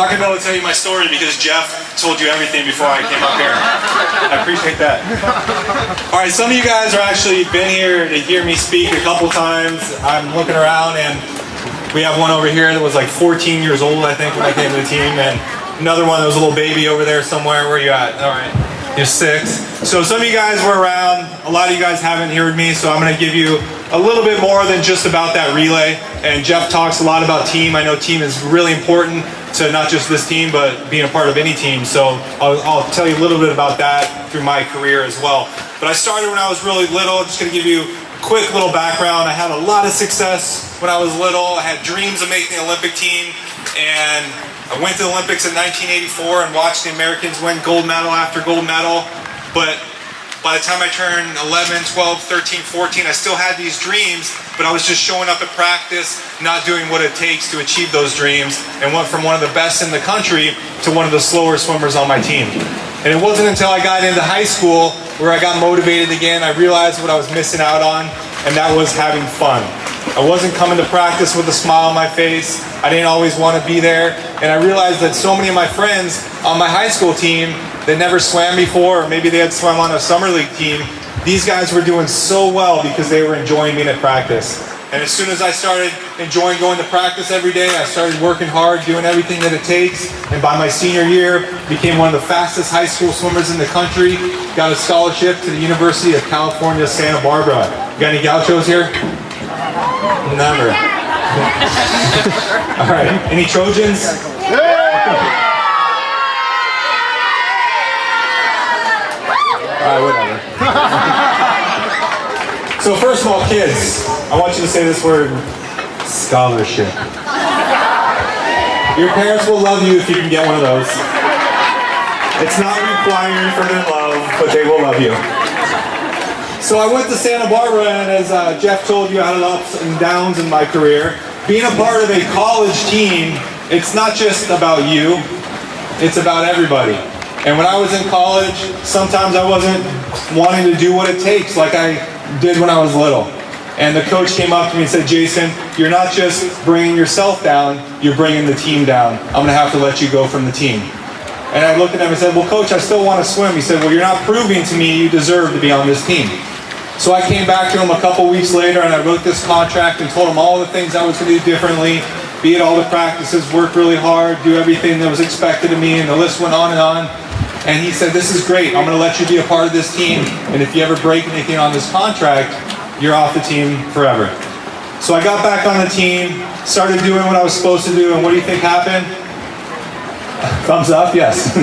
not going to be able to tell you my story because Jeff told you everything before I came up here. I appreciate that. All right, some of you guys are actually been here to hear me speak a couple times. I'm looking around and we have one over here that was like 14 years old, I think, when I came to the team, and another one that was a little baby over there somewhere. Where are you at? All right, you're 6. So some of you guys were around. A lot of you guys haven't heard me, so I'm going to give you a little bit more than just about that relay. And Jeff talks a lot about team. I know team is really important to not just this team, but being a part of any team. So I'll tell you a little bit about that through my career as well. But I started when I was really little. I'm just going to give you a quick little background. I had a lot of success when I was little. I had dreams of making the Olympic team, and I went to the Olympics in 1984 and watched the Americans win gold medal after gold medal. But by the time I turned 11, 12, 13, 14, I still had these dreams, but I was just showing up at practice, not doing what it takes to achieve those dreams, and went from one of the best in the country to one of the slower swimmers on my team. And it wasn't until I got into high school where I got motivated again. I realized what I was missing out on, and that was having fun. I wasn't coming to practice with a smile on my face. I didn't always want to be there. And I realized that so many of my friends on my high school team that never swam before, or maybe they had swum on a summer league team, these guys were doing so well because they were enjoying being at practice. And as soon as I started enjoying going to practice every day, I started working hard, doing everything that it takes. And by my senior year, became one of the fastest high school swimmers in the country. Got a scholarship to the University of California, Santa Barbara. You got any gauchos here? Never. All right. Any Trojans? All right, whatever. So first of all, kids, I want you to say this word: scholarship. Your parents will love you if you can get one of those. It's not required for their love, but they will love you. So I went to Santa Barbara, and as Jeff told you, I had ups and downs in my career. Being a part of a college team, it's not just about you, it's about everybody. And when I was in college, sometimes I wasn't wanting to do what it takes like I did when I was little. And the coach came up to me and said, Jason, you're not just bringing yourself down, you're bringing the team down. I'm going to have to let you go from the team. And I looked at him and said, well, coach, I still want to swim. He said, well, you're not proving to me you deserve to be on this team. So I came back to him a couple weeks later and I wrote this contract and told him all the things I was going to do differently, be at all the practices, work really hard, do everything that was expected of me, and the list went on and on. And he said, this is great, I'm going to let you be a part of this team, and if you ever break anything on this contract, you're off the team forever. So I got back on the team, started doing what I was supposed to do, and what do you think happened? Thumbs up, yes.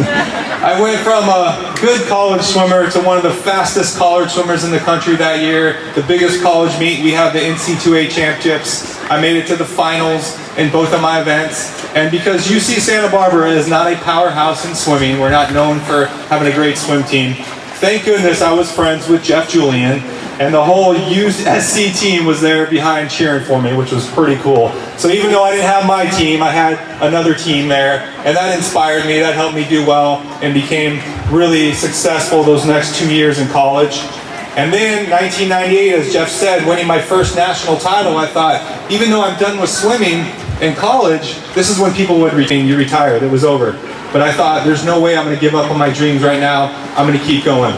I went from a good college swimmer to one of the fastest college swimmers in the country that year. The biggest college meet, we have the NC2A championships. I made it to the finals in both of my events. And because UC Santa Barbara is not a powerhouse in swimming, we're not known for having a great swim team, thank goodness I was friends with Jeff Julian, and the whole USC team was there behind cheering for me, which was pretty cool. So even though I didn't have my team, I had another team there, and that inspired me, that helped me do well, and became really successful those next 2 years in college. And then 1998, as Jeff said, winning my first national title, I thought, even though I'm done with swimming in college, this is when people would retire, it was over. But I thought, there's no way I'm going to give up on my dreams right now, I'm going to keep going.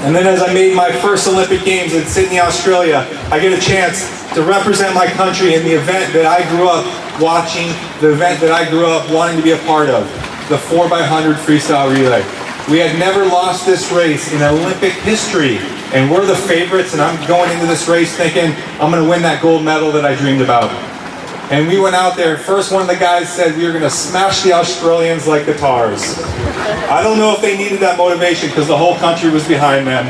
And then as I made my first Olympic Games in Sydney, Australia, I get a chance to represent my country in the event that I grew up watching, the event that I grew up wanting to be a part of, the 4x100 freestyle relay. We had never lost this race in Olympic history, and we're the favorites, and I'm going into this race thinking I'm going to win that gold medal that I dreamed about. And we went out there, first one of the guys said we were going to smash the Australians like guitars. I don't know if they needed that motivation because the whole country was behind them.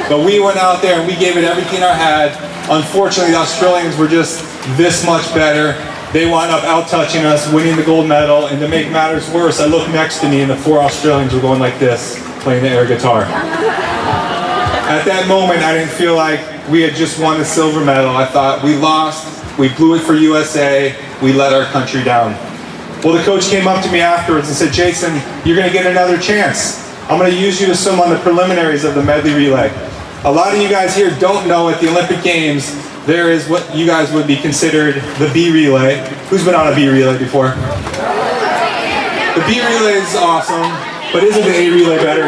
But we went out there and we gave it everything I had. Unfortunately, the Australians were just this much better. They wound up out-touching us, winning the gold medal. And to make matters worse, I looked next to me and the 4 Australians were going like this, playing the air guitar. At that moment, I didn't feel like we had just won the silver medal. I thought, we lost. We blew it for USA, we let our country down. Well, the coach came up to me afterwards and said, Jason, you're going to get another chance. I'm going to use you to swim on the preliminaries of the medley relay. A lot of you guys here don't know at the Olympic Games, there is what you guys would be considered the B relay. Who's been on a B relay before? The B relay is awesome, but isn't the A relay better?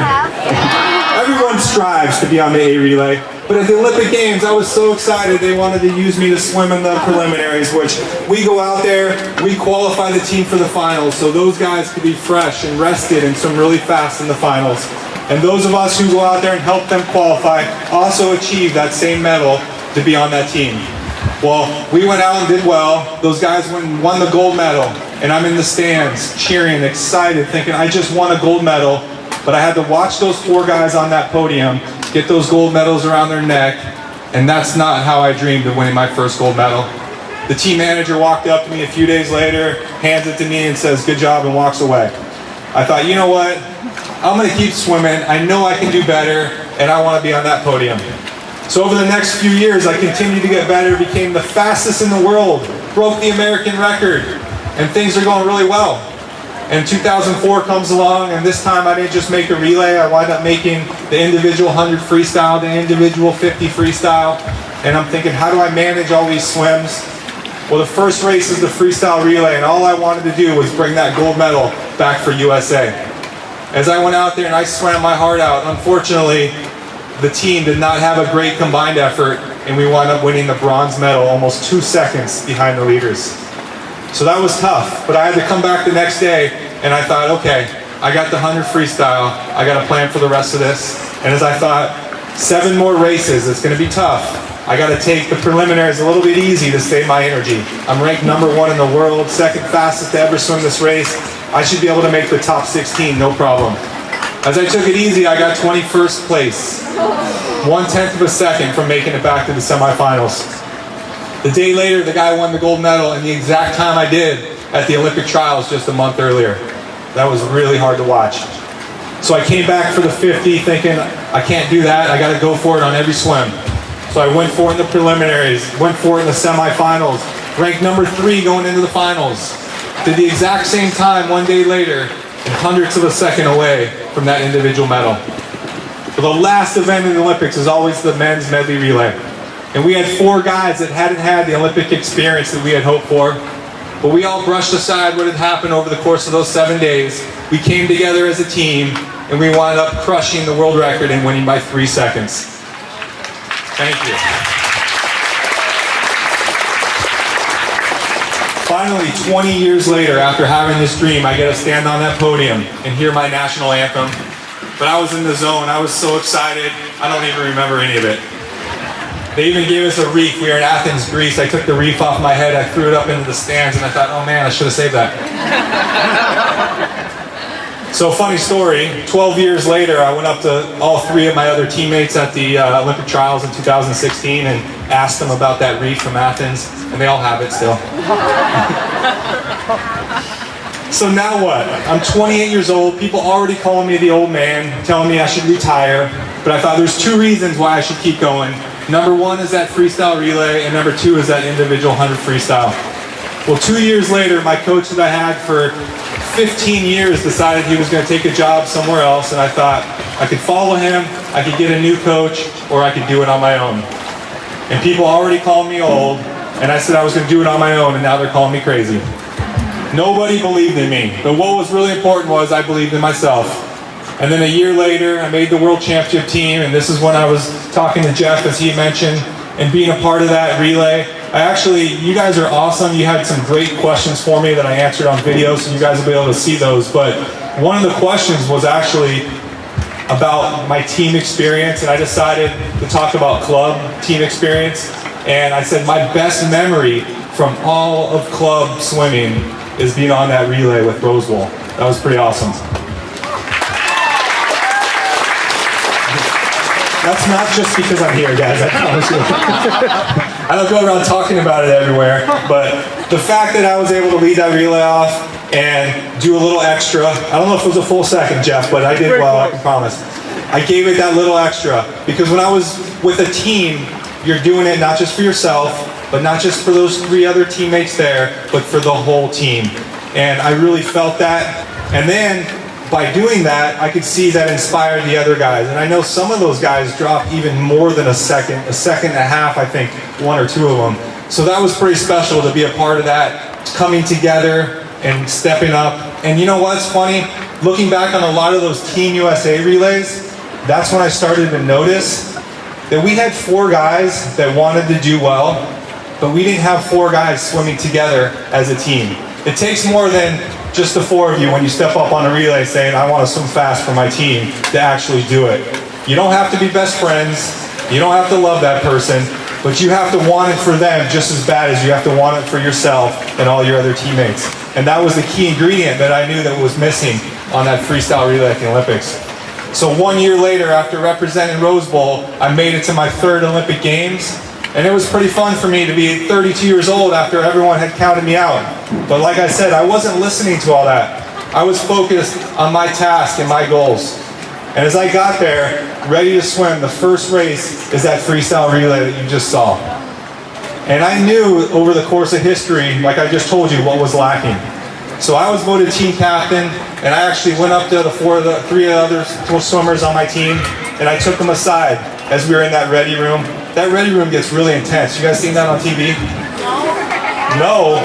Everyone strives to be on the A relay, but at the Olympic Games, I was so excited they wanted to use me to swim in the preliminaries, which we go out there, we qualify the team for the finals, so those guys could be fresh and rested and swim really fast in the finals. And those of us who go out there and help them qualify also achieve that same medal to be on that team. Well, we went out and did well. Those guys went and won the gold medal, and I'm in the stands cheering, excited, thinking I just won a gold medal. But I had to watch those 4 guys on that podium get those gold medals around their neck, and that's not how I dreamed of winning my first gold medal. The team manager walked up to me a few days later, hands it to me and says, "Good job," and walks away. I thought, you know what? I'm gonna keep swimming. I know I can do better, and I wanna be on that podium. So over the next few years, I continued to get better, became the fastest in the world, broke the American record, and things are going really well. And 2004 comes along, and this time I didn't just make a relay, I wound up making the individual 100 freestyle, the individual 50 freestyle, and I'm thinking, how do I manage all these swims? Well, the first race is the freestyle relay, and all I wanted to do was bring that gold medal back for USA. As I went out there and I swam my heart out, unfortunately, the team did not have a great combined effort, and we wound up winning the bronze medal almost 2 seconds behind the leaders. So that was tough, but I had to come back the next day, and I thought, okay, I got the 100 freestyle, I got a plan for the rest of this, and as I thought, 7 more races, it's gonna be tough. I gotta take the preliminaries a little bit easy to save my energy. I'm ranked #1 in the world, second fastest to ever swim this race. I should be able to make the top 16, no problem. As I took it easy, I got 21st place, 1/10 of a second from making it back to the semifinals. The day later, the guy won the gold medal in the exact time I did at the Olympic trials just a month earlier. That was really hard to watch. So I came back for the 50 thinking, I can't do that, I gotta go for it on every swim. So I went for it in the preliminaries, went for it in the semifinals, ranked #3 going into the finals. Did the exact same time 1 day later, and hundredths of a second away from that individual medal. But the last event in the Olympics is always the men's medley relay. And we had 4 guys that hadn't had the Olympic experience that we had hoped for. But we all brushed aside what had happened over the course of those 7 days. We came together as a team, and we wound up crushing the world record and winning by 3 seconds. Thank you. Finally, 20 years later, after having this dream, I get to stand on that podium and hear my national anthem. But I was in the zone. I was so excited. I don't even remember any of it. They even gave us a wreath. We were in Athens, Greece. I took the wreath off my head. I threw it up into the stands, and I thought, oh man, I should have saved that. So funny story, 12 years later, I went up to all 3 of my other teammates at the Olympic trials in 2016 and asked them about that wreath from Athens, and they all have it still. So now what? I'm 28 years old. People already calling me the old man, telling me I should retire. But I thought there's 2 reasons why I should keep going. #1 is that freestyle relay, and #2 is that individual 100 freestyle. Well, 2 years later, my coach that I had for 15 years decided he was going to take a job somewhere else, and I thought I could follow him, I could get a new coach, or I could do it on my own. And people already called me old, and I said I was going to do it on my own, and now they're calling me crazy. Nobody believed in me, but what was really important was I believed in myself. And then a year later, I made the World Championship team, and this is when I was talking to Jeff, as he mentioned, and being a part of that relay. You guys are awesome. You had some great questions for me that I answered on video, so you guys will be able to see those. But one of the questions was actually about my team experience, and I decided to talk about club team experience. And I said my best memory from all of club swimming is being on that relay with Rose Bowl. That was pretty awesome. That's not just because I'm here, guys, I promise you. I don't go around talking about it everywhere, but the fact that I was able to lead that relay off and do a little extra, I don't know if it was a full second, Jeff, but I did well, I can promise. I gave it that little extra, because when I was with a team, you're doing it not just for yourself, but not just for those 3 other teammates there, but for the whole team. And I really felt that. And then, by doing that, I could see that inspired the other guys. And I know some of those guys dropped even more than a second and a half, I think, 1 or 2 of them. So that was pretty special to be a part of that, coming together, and stepping up. And you know what's funny? Looking back on a lot of those Team USA relays, that's when I started to notice that we had 4 guys that wanted to do well, but we didn't have 4 guys swimming together as a team. It takes more than just the 4 of you when you step up on a relay saying, I want to swim fast for my team, to actually do it. You don't have to be best friends, you don't have to love that person, but you have to want it for them just as bad as you have to want it for yourself and all your other teammates. And that was the key ingredient that I knew that was missing on that freestyle relay at the Olympics. So 1 year later, after representing Rose Bowl, I made it to my 3rd Olympic Games. And it was pretty fun for me to be 32 years old after everyone had counted me out. But like I said, I wasn't listening to all that. I was focused on my task and my goals. And as I got there, ready to swim, the first race is that freestyle relay that you just saw. And I knew over the course of history, like I just told you, what was lacking. So I was voted team captain, and I actually went up to the 3 other swimmers on my team, and I took them aside as we were in that ready room. That ready room gets really intense. You guys seen that on TV? No?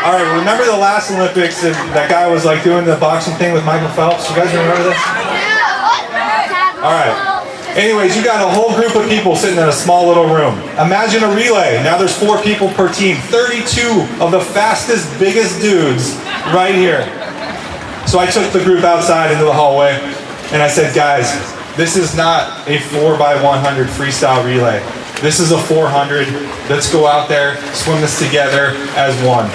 All right, remember the last Olympics, that guy was like doing the boxing thing with Michael Phelps? You guys remember this? All right. Anyways, you got a whole group of people sitting in a small little room. Imagine a relay. Now there's 4 people per team. 32 of the fastest, biggest dudes right here. So I took the group outside into the hallway, and I said, guys, this is not a 4x100 freestyle relay. This is a 400. Let's go out there, swim this together as one.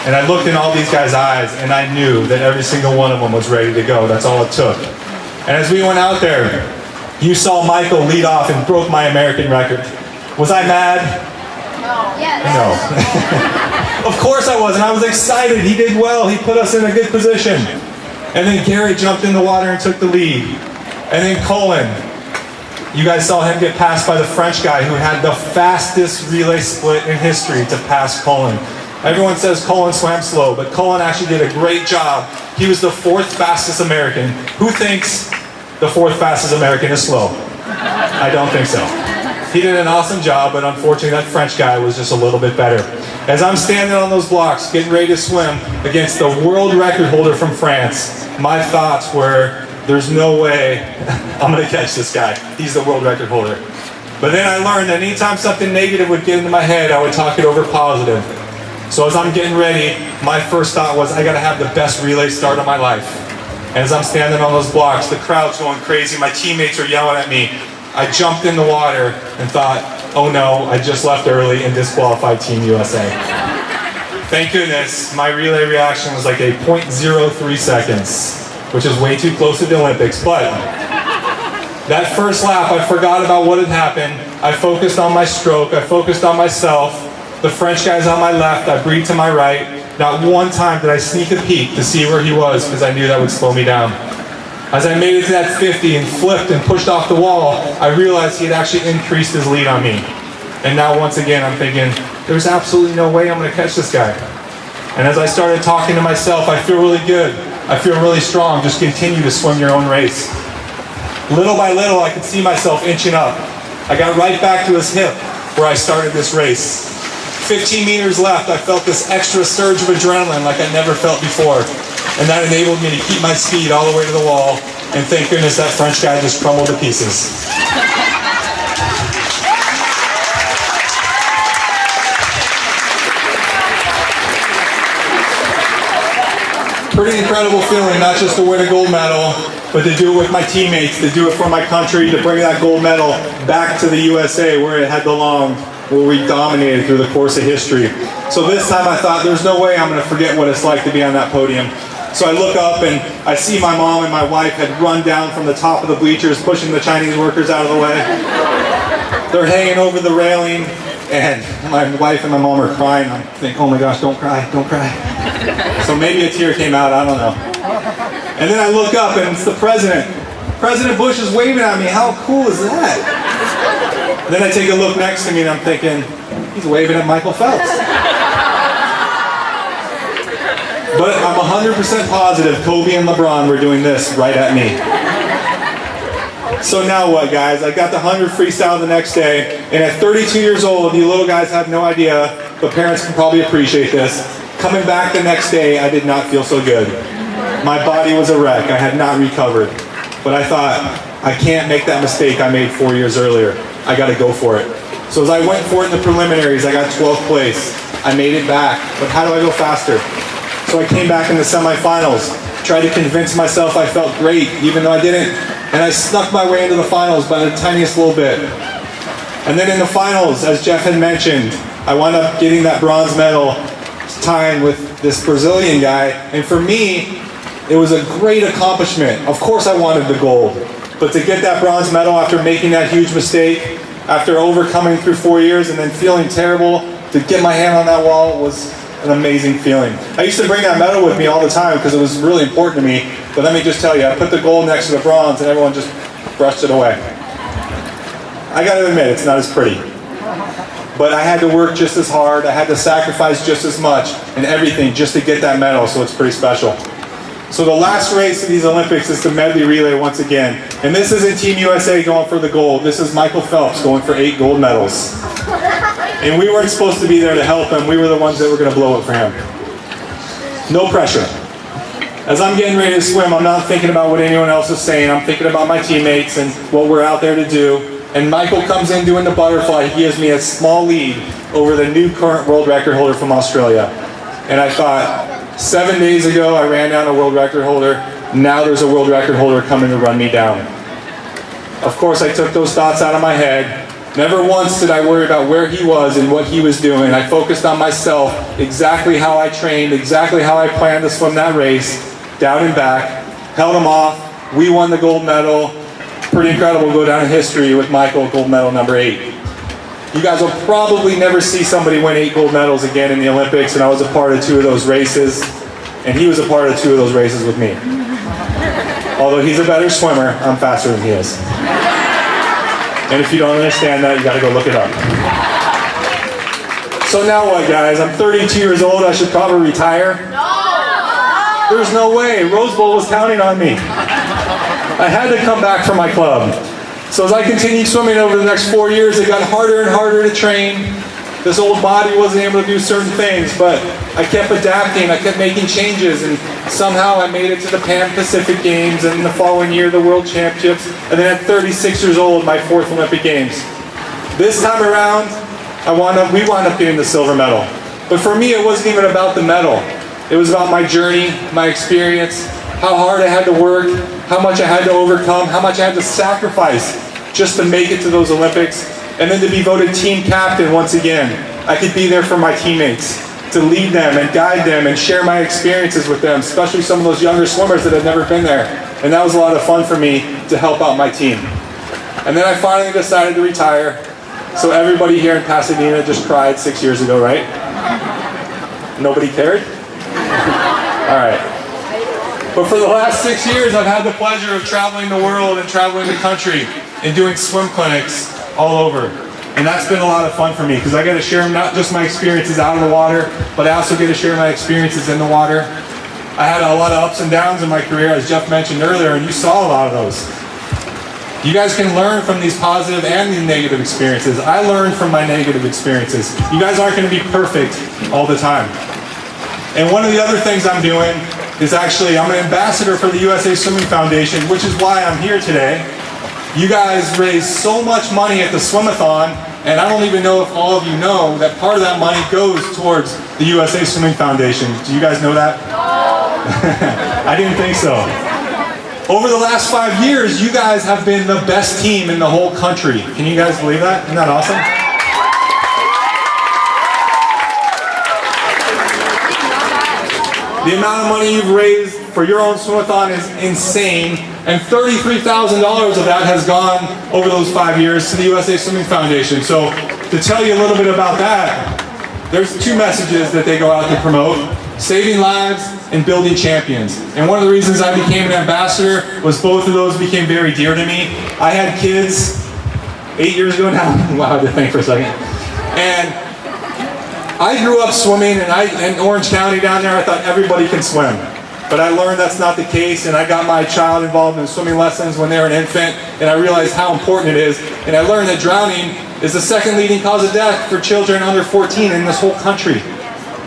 And I looked in all these guys' eyes, and I knew that every single one of them was ready to go. That's all it took. And as we went out there, you saw Michael lead off and broke my American record. Was I mad? No. Yes. No. Of course I wasn't. I was excited. He did well. He put us in a good position. And then Garrett jumped in the water and took the lead. And then Colin, you guys saw him get passed by the French guy who had the fastest relay split in history to pass Colin. Everyone says Colin swam slow, but Colin actually did a great job. He was the 4th fastest American. Who thinks the 4th fastest American is slow? I don't think so. He did an awesome job, but unfortunately that French guy was just a little bit better. As I'm standing on those blocks, getting ready to swim against the world record holder from France, my thoughts were, there's no way I'm gonna catch this guy. He's the world record holder. But then I learned that anytime something negative would get into my head, I would talk it over positive. So as I'm getting ready, my first thought was, I gotta have the best relay start of my life. And as I'm standing on those blocks, the crowd's going crazy, my teammates are yelling at me. I jumped in the water and thought, oh no, I just left early and disqualified Team USA. Thank goodness, my relay reaction was like a 0.03 seconds, which is way too close to the Olympics. But that first lap, I forgot about what had happened. I focused on my stroke, I focused on myself. The French guy's on my left, I breathed to my right. Not one time did I sneak a peek to see where he was because I knew that would slow me down. As I made it to that 50 and flipped and pushed off the wall, I realized he had actually increased his lead on me. And now once again, I'm thinking, there's absolutely no way I'm gonna catch this guy. And as I started talking to myself, I feel really good. I feel really strong, just continue to swim your own race. Little by little, I could see myself inching up. I got right back to his hip where I started this race. 15 meters left, I felt this extra surge of adrenaline like I never felt before. And that enabled me to keep my speed all the way to the wall. And thank goodness that French guy just crumbled to pieces. Pretty incredible feeling, not just to win a gold medal, but to do it with my teammates, to do it for my country, to bring that gold medal back to the USA where it had belonged, where we dominated through the course of history. So this time I thought, there's no way I'm going to forget what it's like to be on that podium. So I look up and I see my mom and my wife had run down from the top of the bleachers, pushing the Chinese workers out of the way. They're hanging over the railing, and my wife and my mom are crying. I think, oh my gosh, don't cry, don't cry. So maybe a tear came out, I don't know. And then I look up and it's the president. President Bush is waving at me. How cool is that? And then I take a look next to me and I'm thinking, he's waving at Michael Phelps. But I'm 100% positive Kobe and LeBron were doing this right at me. So now what, guys? I got the 100 freestyle the next day, and at 32 years old, you little guys have no idea, but parents can probably appreciate this. Coming back the next day, I did not feel so good. My body was a wreck. I had not recovered. But I thought, I can't make that mistake I made 4 years earlier. I got to go for it. So as I went for it in the preliminaries, I got 12th place. I made it back. But how do I go faster? So I came back in the semifinals. Tried to convince myself I felt great, even though I didn't. And I snuck my way into the finals by the tiniest little bit. And then in the finals, as Jeff had mentioned, I wound up getting that bronze medal time with this Brazilian guy. And for me, it was a great accomplishment. Of course I wanted the gold. But to get that bronze medal after making that huge mistake, after overcoming through 4 years and then feeling terrible, to get my hand on that wall was an amazing feeling. I used to bring that medal with me all the time because it was really important to me. But let me just tell you, I put the gold next to the bronze and everyone just brushed it away. I gotta admit, it's not as pretty. But I had to work just as hard, I had to sacrifice just as much and everything just to get that medal, so it's pretty special. So the last race of these Olympics is the medley relay once again. And this isn't Team USA going for the gold, this is Michael Phelps going for 8 gold medals. And we weren't supposed to be there to help him, we were the ones that were gonna blow it for him. No pressure. As I'm getting ready to swim, I'm not thinking about what anyone else is saying, I'm thinking about my teammates and what we're out there to do. And Michael comes in doing the butterfly. He gives me a small lead over the new current world record holder from Australia. And I thought, 7 days ago I ran down a world record holder. Now there's a world record holder coming to run me down. Of course I took those thoughts out of my head. Never once did I worry about where he was and what he was doing. I focused on myself, exactly how I trained, exactly how I planned to swim that race, down and back, held him off. We won the gold medal. Pretty incredible, go down in history with Michael, gold medal number 8. You guys will probably never see somebody win 8 gold medals again in the Olympics, and I was a part of 2 of those races, and he was a part of 2 of those races with me. Although he's a better swimmer, I'm faster than he is. And if you don't understand that, you gotta go look it up. So now what, guys? I'm 32 years old, I should probably retire? No! There's no way, Rose Bowl was counting on me. I had to come back for my club. So as I continued swimming over the next 4 years, it got harder and harder to train. This old body wasn't able to do certain things, but I kept adapting, I kept making changes, and somehow I made it to the Pan Pacific Games, and the following year the World Championships, and then at 36 years old, my 4th Olympic Games. This time around, we wound up getting the silver medal. But for me, it wasn't even about the medal. It was about my journey, my experience, how hard I had to work, how much I had to overcome, how much I had to sacrifice just to make it to those Olympics, and then to be voted team captain once again. I could be there for my teammates, to lead them and guide them and share my experiences with them, especially some of those younger swimmers that had never been there. And that was a lot of fun for me to help out my team. And then I finally decided to retire. So everybody here in Pasadena just cried 6 years ago, right? Nobody cared? All right. But for the last 6 years, I've had the pleasure of traveling the world and traveling the country and doing swim clinics all over. And that's been a lot of fun for me because I get to share not just my experiences out of the water, but I also get to share my experiences in the water. I had a lot of ups and downs in my career, as Jeff mentioned earlier, and you saw a lot of those. You guys can learn from these positive and these negative experiences. I learned from my negative experiences. You guys aren't going to be perfect all the time. And one of the other things I'm doing is actually, I'm an ambassador for the USA Swimming Foundation, which is why I'm here today. You guys raise so much money at the Swimathon, and I don't even know if all of you know that part of that money goes towards the USA Swimming Foundation. Do you guys know that? No. I didn't think so. Over the last 5 years, you guys have been the best team in the whole country. Can you guys believe that? Isn't that awesome? The amount of money you've raised for your own swimathon is insane, and $33,000 of that has gone over those 5 years to the USA Swimming Foundation. So to tell you a little bit about that, there's 2 messages that they go out to promote: saving lives and building champions. And one of the reasons I became an ambassador was both of those became very dear to me. I had kids 8 years ago now. Wow, I had to think for a second. And I grew up swimming in Orange County down there. I thought everybody can swim. But I learned that's not the case, and I got my child involved in swimming lessons when they were an infant, and I realized how important it is. And I learned that drowning is the 2nd leading cause of death for children under 14 in this whole country.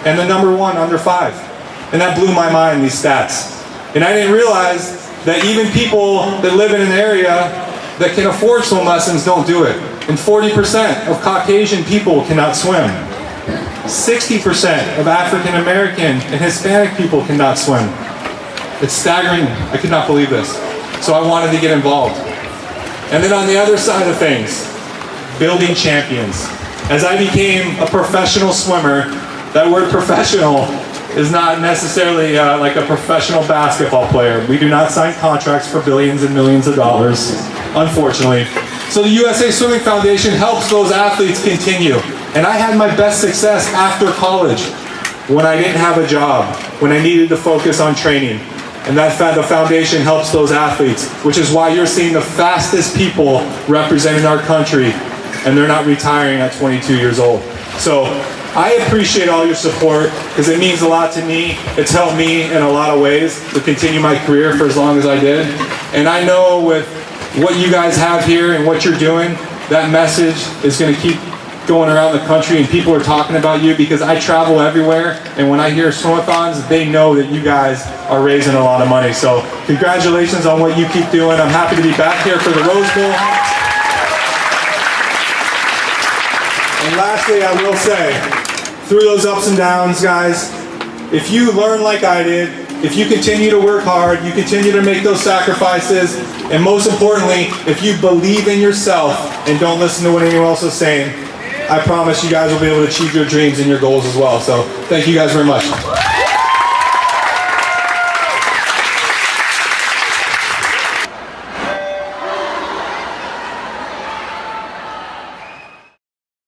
and the number 1 under 5. And that blew my mind, these stats. And I didn't realize that even people that live in an area that can afford swim lessons don't do it. And 40% of Caucasian people cannot swim. 60% of African American and Hispanic people cannot swim. It's staggering. I could not believe this. So I wanted to get involved. And then on the other side of things, building champions. As I became a professional swimmer, that word professional is not necessarily like a professional basketball player. We do not sign contracts for billions and millions of dollars, unfortunately. So the USA Swimming Foundation helps those athletes continue. And I had my best success after college, when I didn't have a job, when I needed to focus on training. And the foundation helps those athletes, which is why you're seeing the fastest people representing our country, and they're not retiring at 22 years old. So I appreciate all your support, because it means a lot to me. It's helped me in a lot of ways to continue my career for as long as I did. And I know with what you guys have here and what you're doing, that message is going to keep going around the country, and people are talking about you, because I travel everywhere, and when I hear swimathons, they know that you guys are raising a lot of money. So congratulations on what you keep doing. I'm happy to be back here for the Rose Bowl. And lastly, I will say, through those ups and downs, guys, if you learn like I did, if you continue to work hard, you continue to make those sacrifices, and most importantly, if you believe in yourself and don't listen to what anyone else is saying, I promise you guys will be able to achieve your dreams and your goals as well. So thank you guys very much.